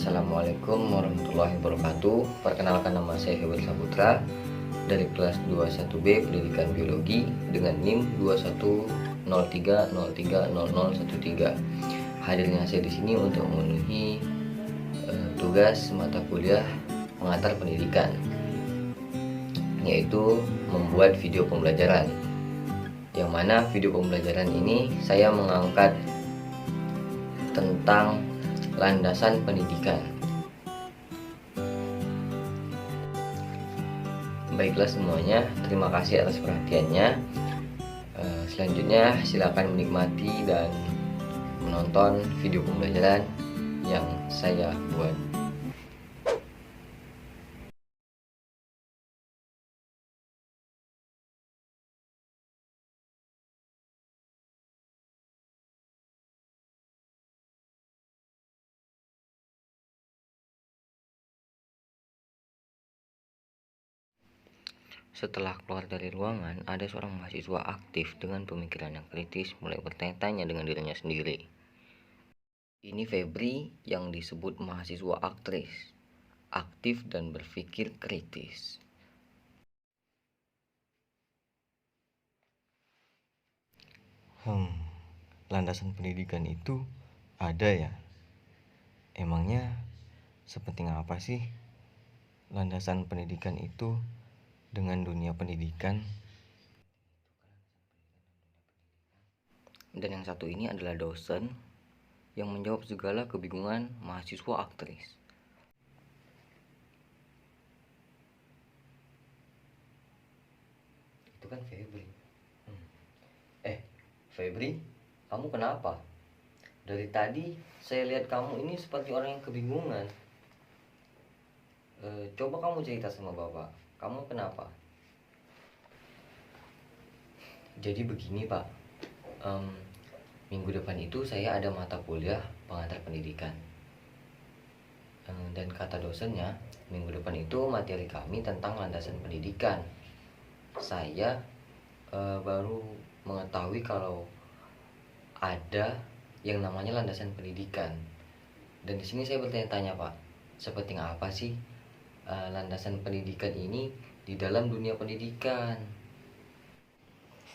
Assalamualaikum warahmatullahi wabarakatuh. Perkenalkan, nama saya Hewan Saputra dari kelas 21B Pendidikan Biologi dengan NIM 2103030013. Hadirnya saya di sini untuk memenuhi tugas mata kuliah pengantar pendidikan, yaitu membuat video pembelajaran. Yang mana video pembelajaran ini saya mengangkat tentang landasan pendidikan. Baiklah semuanya, terima kasih atas perhatiannya. Selanjutnya silakan menikmati dan menonton video pembelajaran yang saya buat. Setelah keluar dari ruangan, ada seorang mahasiswa aktif dengan pemikiran yang kritis mulai bertanya-tanya dengan dirinya sendiri. Ini Febri yang disebut mahasiswa aktif dan berpikir kritis. Landasan pendidikan itu ada ya? Emangnya sepenting apa sih landasan pendidikan itu dengan dunia pendidikan? Dan yang satu ini adalah dosen yang menjawab segala kebingungan mahasiswa aktif. Itu kan Febri. Febri, kamu kenapa? Dari tadi saya lihat kamu ini seperti orang yang kebingungan. Coba kamu cerita sama bapak, kamu kenapa? Jadi begini Pak, minggu depan itu saya ada mata kuliah pengantar pendidikan. Dan kata dosennya, minggu depan itu materi kami tentang landasan pendidikan. Saya baru mengetahui kalau ada yang namanya landasan pendidikan. Dan di sini saya bertanya-tanya Pak, seperti apa sih landasan pendidikan ini di dalam dunia pendidikan?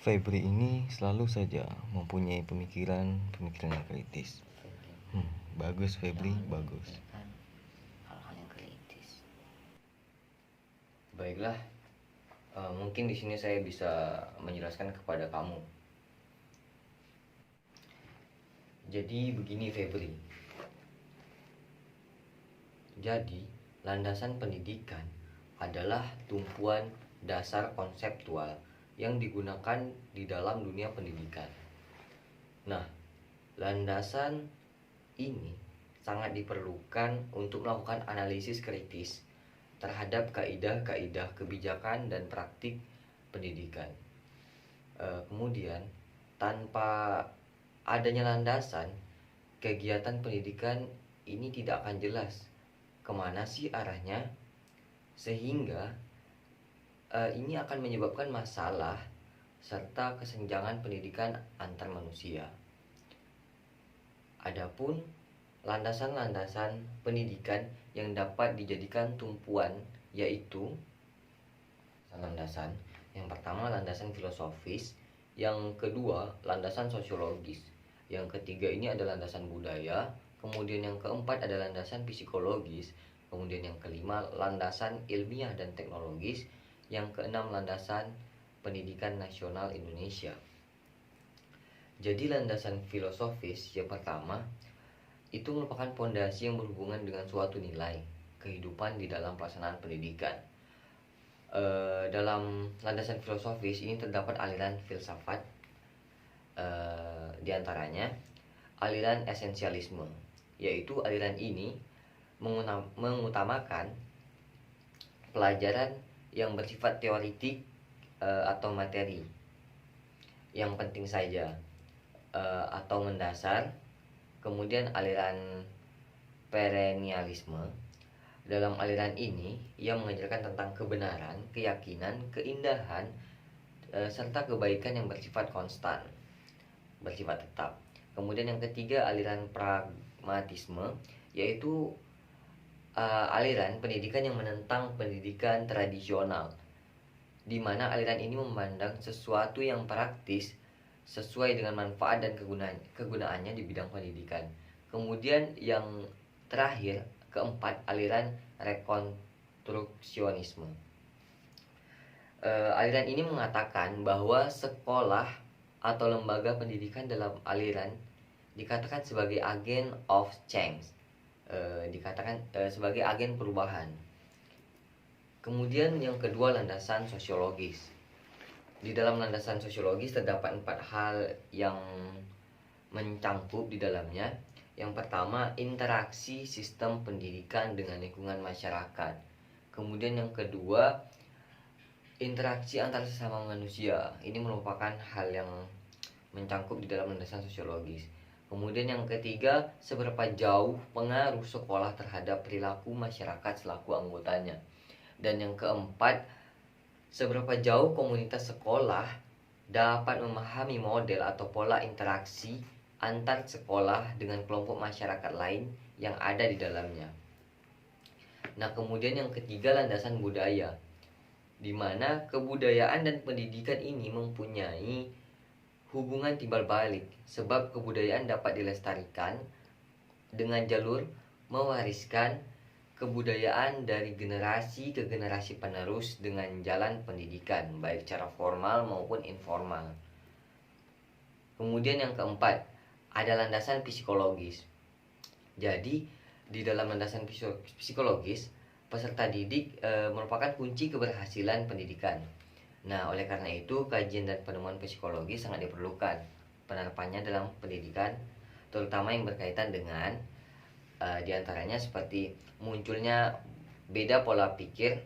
Febri ini selalu saja mempunyai pemikiran yang kritis. Bagus Febri, bagus. Hal-hal yang kritis. Baiklah, mungkin di sini saya bisa menjelaskan kepada kamu. Jadi begini Febri. Jadi landasan pendidikan adalah tumpuan dasar konseptual yang digunakan di dalam dunia pendidikan. Nah, landasan ini sangat diperlukan untuk melakukan analisis kritis terhadap kaidah-kaidah kebijakan dan praktik pendidikan. Kemudian, tanpa adanya landasan, kegiatan pendidikan ini tidak akan jelas kemana sih arahnya, sehingga ini akan menyebabkan masalah serta kesenjangan pendidikan antar manusia. Adapun landasan-landasan pendidikan yang dapat dijadikan tumpuan yaitu landasan yang pertama landasan filosofis, yang kedua landasan sosiologis, yang ketiga ini adalah landasan budaya, kemudian yang keempat adalah landasan psikologis, kemudian yang kelima landasan ilmiah dan teknologis, yang keenam landasan pendidikan nasional Indonesia. Jadi landasan filosofis yang pertama itu merupakan pondasi yang berhubungan dengan suatu nilai kehidupan di dalam pelaksanaan pendidikan. Dalam landasan filosofis ini terdapat aliran filsafat, diantaranya aliran esensialisme, yaitu aliran ini mengutamakan pelajaran yang bersifat teoritik atau materi yang penting saja atau mendasar. Kemudian aliran perennialisme, dalam aliran ini ia mengajarkan tentang kebenaran, keyakinan, keindahan serta kebaikan yang bersifat konstan, bersifat tetap. Kemudian yang ketiga aliran pragmatisme, yaitu aliran pendidikan yang menentang pendidikan tradisional, di mana aliran ini memandang sesuatu yang praktis sesuai dengan manfaat dan kegunaannya di bidang pendidikan. Kemudian yang terakhir, keempat, aliran rekonstruksionisme. Aliran ini mengatakan bahwa sekolah atau lembaga pendidikan dalam aliran dikatakan sebagai agen of change, sebagai agen perubahan. Kemudian yang kedua, landasan sosiologis. Di dalam landasan sosiologis terdapat 4 hal yang mencangkup di dalamnya. Yang pertama, interaksi sistem pendidikan dengan lingkungan masyarakat. Kemudian yang kedua, interaksi antar sesama manusia. Ini merupakan hal yang mencangkup di dalam landasan sosiologis. Kemudian yang ketiga, seberapa jauh pengaruh sekolah terhadap perilaku masyarakat selaku anggotanya. Dan yang keempat, seberapa jauh komunitas sekolah dapat memahami model atau pola interaksi antar sekolah dengan kelompok masyarakat lain yang ada di dalamnya. Nah, kemudian yang ketiga, landasan budaya, di mana kebudayaan dan pendidikan ini mempunyai hubungan timbal balik, sebab kebudayaan dapat dilestarikan dengan jalur mewariskan kebudayaan dari generasi ke generasi penerus dengan jalan pendidikan, baik secara formal maupun informal. Kemudian yang keempat, ada landasan psikologis. Jadi, di dalam landasan psikologis, peserta didik merupakan kunci keberhasilan pendidikan. Nah, oleh karena itu, kajian dan penemuan psikologi sangat diperlukan. Penerapannya dalam pendidikan, terutama yang berkaitan dengan diantaranya seperti munculnya beda pola pikir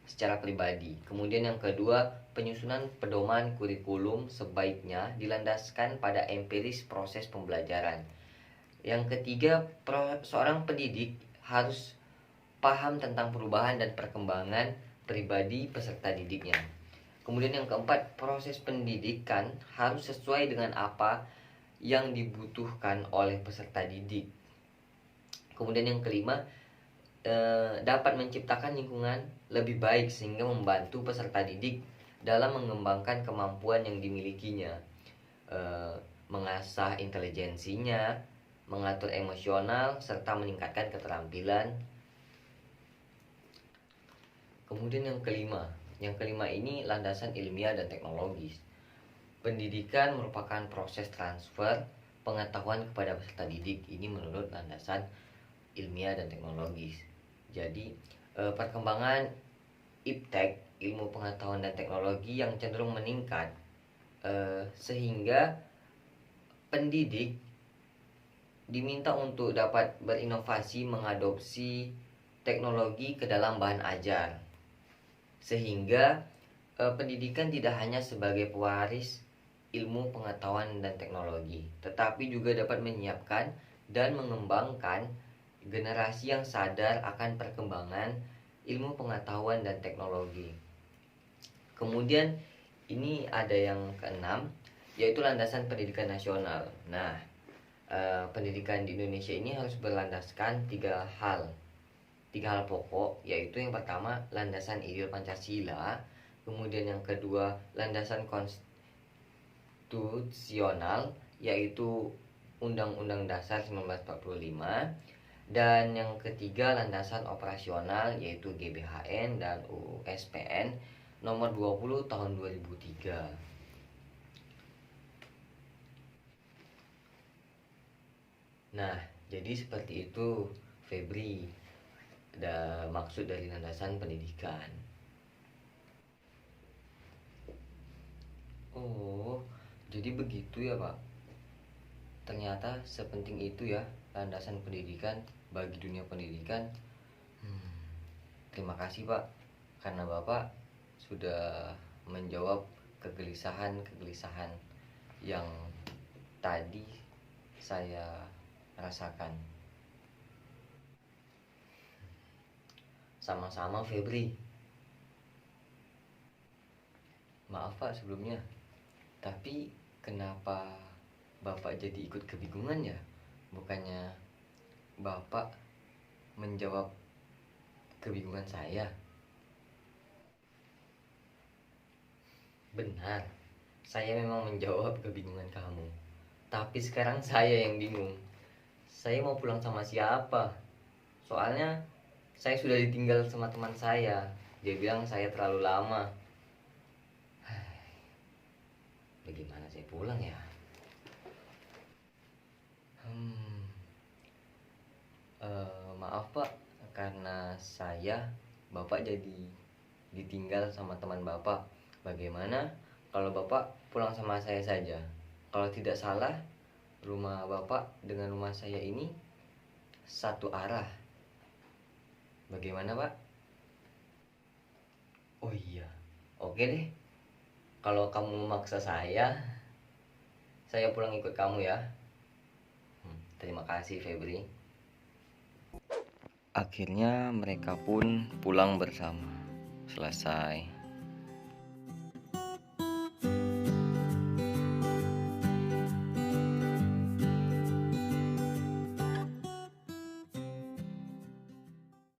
secara pribadi. Kemudian yang kedua, penyusunan pedoman kurikulum sebaiknya dilandaskan pada empiris proses pembelajaran. Yang ketiga, seorang pendidik harus paham tentang perubahan dan perkembangan pribadi peserta didiknya. Kemudian yang keempat, proses pendidikan harus sesuai dengan apa yang dibutuhkan oleh peserta didik. Kemudian yang kelima, dapat menciptakan lingkungan lebih baik sehingga membantu peserta didik dalam mengembangkan kemampuan yang dimilikinya, mengasah intelijensinya, mengatur emosional, serta meningkatkan keterampilan. Kemudian yang kelima ini landasan ilmiah dan teknologis. Pendidikan merupakan proses transfer pengetahuan kepada peserta didik. Ini menurut landasan ilmiah dan teknologis. Jadi perkembangan iptek, ilmu pengetahuan dan teknologi, yang cenderung meningkat sehingga pendidik diminta untuk dapat berinovasi mengadopsi teknologi ke dalam bahan ajar, sehingga pendidikan tidak hanya sebagai pewaris ilmu pengetahuan dan teknologi, tetapi juga dapat menyiapkan dan mengembangkan generasi yang sadar akan perkembangan ilmu pengetahuan dan teknologi. Kemudian ini ada yang keenam, yaitu landasan pendidikan nasional. Nah, pendidikan di Indonesia ini harus berlandaskan tiga hal pokok, yaitu yang pertama, landasan ideal Pancasila. Kemudian yang kedua, landasan konstitusional, yaitu Undang-Undang Dasar 1945. Dan yang ketiga, landasan operasional, yaitu GBHN dan USPN nomor 20 tahun 2003. Nah, jadi seperti itu, Febri, ada maksud dari landasan pendidikan. Oh, jadi begitu ya, Pak. Ternyata sepenting itu ya landasan pendidikan bagi dunia pendidikan. Terima kasih, Pak, karena Bapak sudah menjawab kegelisahan yang tadi saya rasakan. Sama-sama, Febri. Maaf, Pak, sebelumnya. Tapi kenapa Bapak jadi ikut kebingungan ya? Bukannya Bapak menjawab Kebingungan saya. Benar, saya memang menjawab kebingungan kamu. Tapi sekarang saya yang bingung. Saya mau pulang sama siapa? Soalnya saya sudah ditinggal sama teman saya. Dia bilang saya terlalu lama. Bagaimana saya pulang ya? Maaf Pak, karena Bapak jadi ditinggal sama teman Bapak. Bagaimana kalau Bapak pulang sama saya saja? Kalau tidak salah, rumah Bapak dengan rumah saya ini satu arah. Bagaimana Pak? Oh iya, oke deh. Kalau kamu memaksa saya pulang ikut kamu ya. Terima kasih Febri. Akhirnya mereka pun pulang bersama. Selesai.